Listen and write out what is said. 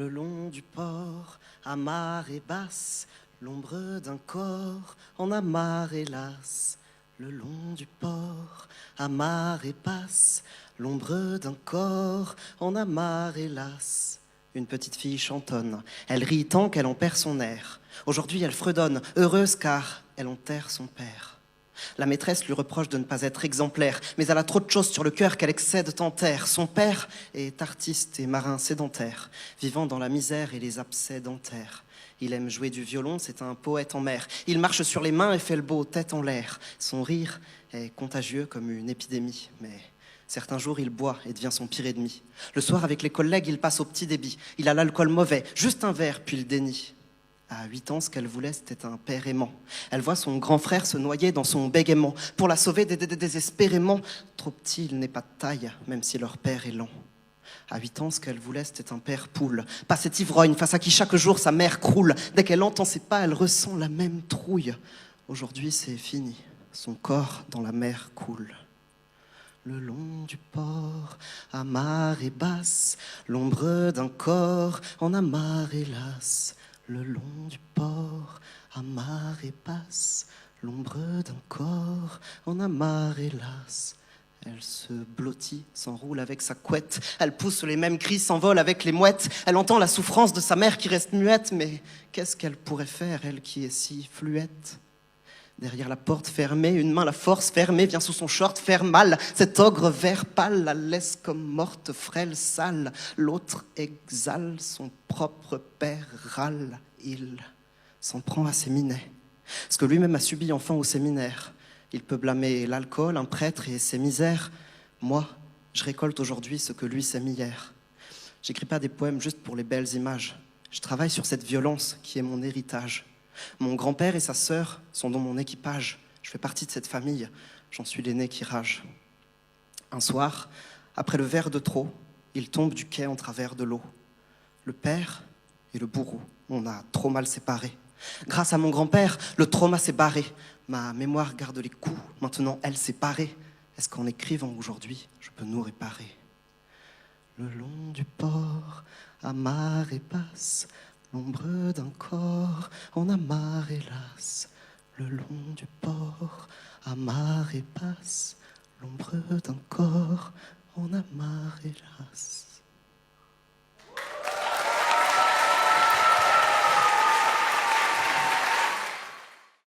Le long du port, à marée basse, l'ombre d'un corps en amarre hélas. Le long du port, à marée basse, l'ombre d'un corps en amarre hélas. Une petite fille chantonne, elle rit tant qu'elle en perd son air. Aujourd'hui elle fredonne, heureuse car elle enterre son père. La maîtresse lui reproche de ne pas être exemplaire, mais elle a trop de choses sur le cœur qu'elle excède en terre. Son père est artiste et marin sédentaire, vivant dans la misère et les abcès dentaires. Il aime jouer du violon, c'est un poète en mer. Il marche sur les mains et fait le beau, tête en l'air. Son rire est contagieux comme une épidémie, mais certains jours, il boit et devient son pire ennemi. Le soir, avec les collègues, il passe au petit débit. Il a l'alcool mauvais, juste un verre, puis le dénie. À 8 ans, ce qu'elle voulait, c'était un père aimant. Elle voit son grand frère se noyer dans son bégaiement. Pour la sauver désespérément, trop petit, il n'est pas de taille, même si leur père est lent. À 8 ans, ce qu'elle voulait, c'était un père poule. Pas cet ivrogne face à qui chaque jour sa mère croule. Dès qu'elle entend ses pas, elle ressent la même trouille. Aujourd'hui, c'est fini. Son corps dans la mer coule. Le long du port, à marée basse, l'ombre d'un corps en amarre hélas. Le long du port, à marée basse, l'ombre d'un corps en amarre hélas. Elle se blottit, s'enroule avec sa couette. Elle pousse les mêmes cris, s'envole avec les mouettes. Elle entend la souffrance de sa mère qui reste muette. Mais qu'est-ce qu'elle pourrait faire, elle qui est si fluette ? Derrière la porte fermée, une main, la force fermée, vient sous son short faire mal. Cet ogre vert pâle la laisse comme morte, frêle, sale. L'autre exhale, son propre père râle. Il s'en prend à ses minets. Ce que lui-même a subi enfant au séminaire. Il peut blâmer l'alcool, un prêtre et ses misères. Moi, je récolte aujourd'hui ce que lui s'est mis hier. J'écris pas des poèmes juste pour les belles images. Je travaille sur cette violence qui est mon héritage. Mon grand-père et sa sœur sont dans mon équipage. Je fais partie de cette famille, j'en suis l'aîné qui rage. Un soir, après le verre de trop, il tombe du quai en travers de l'eau. Le père et le bourreau, on a trop mal séparés. Grâce à mon grand-père, le trauma s'est barré. Ma mémoire garde les coups, maintenant elle s'est parée. Est-ce qu'en écrivant aujourd'hui, je peux nous réparer ? Le long du port, à marée basse, l'ombre d'un corps en amarre hélas. Le long du port, à marée basse, l'ombre d'un corps en amarre hélas.